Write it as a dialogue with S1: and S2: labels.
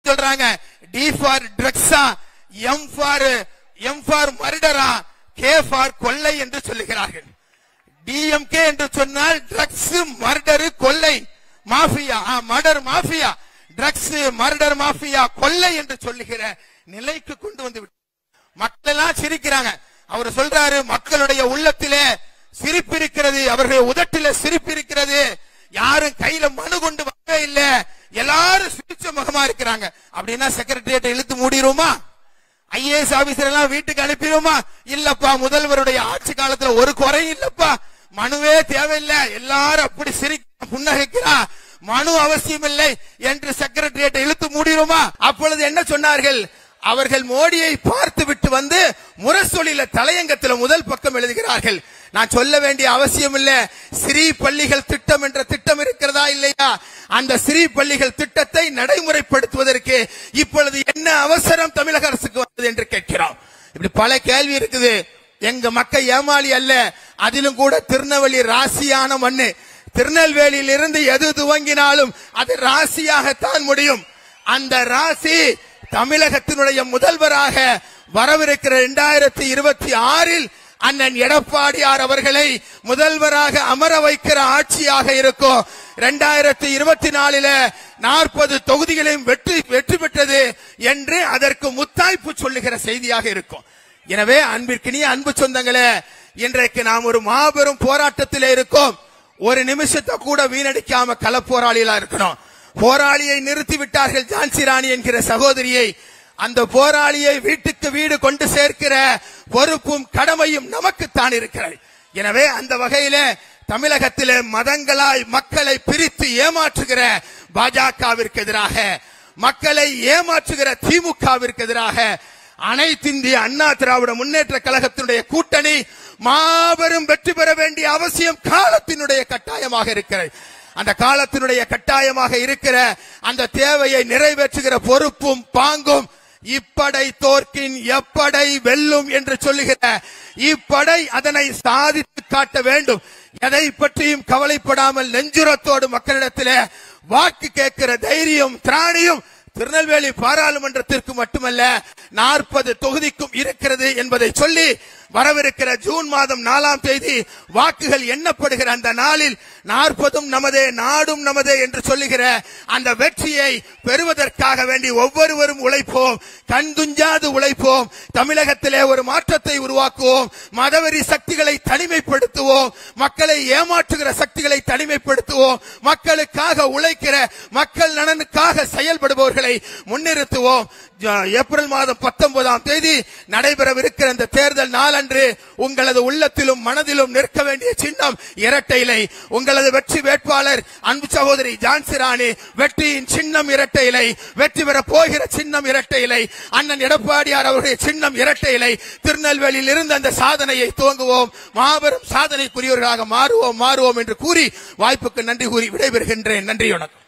S1: சொல்றாங்க D for ட்ரக்ஸா, M for மர்டரா, கே ஃபார் கொள்ளை என்று சொல்லுகிறார்கள். டிஎம்கே என்று சொன்னால் ட்ரக்ஸ், மர்டர், கொள்ளை, mafia, murder mafia, drugs, murder mafia, கொள்ளை என்று சொல்லுகிற நிலைக்கு கொண்டு வந்து விட்டு மக்கள் எல்லாம் சிரிக்கிறாங்க. அவர் சொல்றாரு மக்களுடைய உள்ளத்திலே சிரிப்பு இருக்கிறது, அவர்களுடைய உதட்டில சிரிப்பு இருக்கிறது, யாரும் கையில மனு கொண்டு வரவே இல்ல, எல்லாரும் சிரிச்ச முகமா இருக்கிறாங்க. அப்படின்னா செக்ரட்டரியேட்டை இழுத்து மூடிடுமா? ஐஏஎஸ் ஆபீசர் எல்லாம் வீட்டுக்கு அனுப்பிடுமா? இல்லப்பா, முதல்வருடைய ஆட்சி காலத்துல ஒரு குறையும் இல்லப்பா, மனுவே தேவையில்லை, எல்லாரும் அப்படி புன்னகைக்கிறா, மனு அவசியம் இல்லை என்று செக்ரட்டரியேட்டை இழுத்து மூடிடுமா? அப்பொழுது என்ன சொன்னார்கள்? அவர்கள் மோடியை பார்த்து விட்டு வந்து முரசொலியில தலையங்கத்தில் முதல் பக்கம் எழுதுகிறார்கள். நான் சொல்ல வேண்டிய அவசியம் இல்ல, ஸ்ரீ பள்ளிகள் திட்டம் என்ற திட்டம் இருக்கிறதா இல்லையா? அந்த ஸ்ரீ பள்ளிகள் திட்டத்தை நடைமுறைப்படுத்துவதற்கு இப்பொழுது என்ன அவசரம் தமிழக அரசுக்கு வந்தது என்று கேட்கிறோம். இப்படி பல கேள்வி இருக்குது. எங்க மக்கள் ஏமாளி அல்ல, அதிலும் கூட திருநெல்வேலி ராசியான மண்ணு. திருநெல்வேலியில் இருந்து எது துவங்கினாலும் அது ராசியாகத்தான் முடியும். அந்த ராசி தமிழகத்தினுடைய முதல்வராக வரவிருக்கிற 2026 அண்ணன் எடப்பாடியார் அவர்களை முதல்வராக அமர வைக்கிற ஆட்சியாக இருக்கும். 2024 40 தொகுதிகளையும் வெற்றி பெற்றது என்று அதற்கு முத்தாய்ப்பு சொல்லுகிற செய்தியாக இருக்கும். எனவே அன்பிற்கினிய அன்பு சொந்தங்களே, இன்றைக்கு நாம் ஒரு மாபெரும் போராட்டத்திலே இருக்கோம். ஒரு நிமிஷத்தை கூட வீணடிக்காம கள போராளிகளா இருக்கணும். போராளியை நிறுத்தி விட்டார்கள், ஜான்சி ராணி என்கிற சகோதரியை. அந்த போராளியை வீட்டுக்கு வீடு கொண்டு சேர்க்கிற பொறுப்பும் கடமையும் நமக்குத்தான் இருக்கிறது. எனவே அந்த வகையில தமிழகத்திலே மதங்களாய் மக்களை பிரித்து ஏமாற்றுகிற பாஜகவிற்கு எதிராக, மக்களை ஏமாற்றுகிற திமுகவிற்கு எதிராக அனைத்திந்திய அண்ணா திராவிட முன்னேற்ற கழகத்தினுடைய கூட்டணி மாபெரும் வெற்றி பெற வேண்டிய அவசியம் காலத்தினுடைய கட்டாயமாக இருக்கிறது. அந்த காலத்தினுடைய கட்டாயமாக இருக்கிற அந்த தேவையை நிறைவேற்றுகிற பொறுப்பும் பாங்கும் இப்படை தோற்கின் எப்படை வெல்லும் என்று சொல்லுகிற இப்படை அதனை சாதித்து காட்ட வேண்டும். எதை பற்றியும் கவலைப்படாமல் நெஞ்சுரத்தோடு மக்களிடத்திலே வாக்கு கேட்கிற தைரியம் திராணியும் திருநெல்வேலி பாராளுமன்றத்திற்கு மட்டுமல்ல 40 தொகுதிக்கும் இருக்கிறது என்பதை சொல்லி, வரவிருக்கிற ஜூன் மாதம் 4ஆம் தேதி வாக்குகள் எண்ணப்படுகிற அந்த நாளில் 40ம் நமதே நாடும் நமதே என்று சொல்லுகிற அந்த வெற்றியை பெறுவதற்காக வேண்டி ஒவ்வொருவரும் உழைப்போம், கண்துஞ்சாது உழைப்போம். தமிழகத்திலே ஒரு மாற்றத்தை உருவாக்குவோம். மதவெறி சக்திகளை தனிமைப்படுத்துவோம், மக்களை ஏமாற்றுகிற சக்திகளை தனிமைப்படுத்துவோம், மக்களுக்காக உழைக்கிற மக்கள் நலனுக்காக செயல்படுபவர்களை முன்னிறுத்துவோம். ஏப்ரல் மாதம் 19ஆம் தேதி நடைபெறவிருக்கிற இந்த தேர்தல் நாளன்று உங்களது உள்ளத்திலும் மனதிலும் நிற்க வேண்டிய சின்னம் இரட்டை இலை. உங்களது வெற்றி வேட்பாளர் அன்பு சகோதரி ஜான்சி ராணி, வெற்றியின் சின்னம் இரட்டை இலை, வெற்றி பெற போகிற சின்னம் இரட்டை இலை, அண்ணன் எடப்பாடியார் அவருடைய சின்னம் இரட்டை இலை. திருநெல்வேலியில் இருந்து அந்த சாதனையை துவங்குவோம், மாபெரும் சாதனைக்குரியவர்களாக மாறுவோம் என்று கூறி வாய்ப்புக்கு நன்றி கூறி விடைபெறுகின்றேன். நன்றி, வணக்கம்.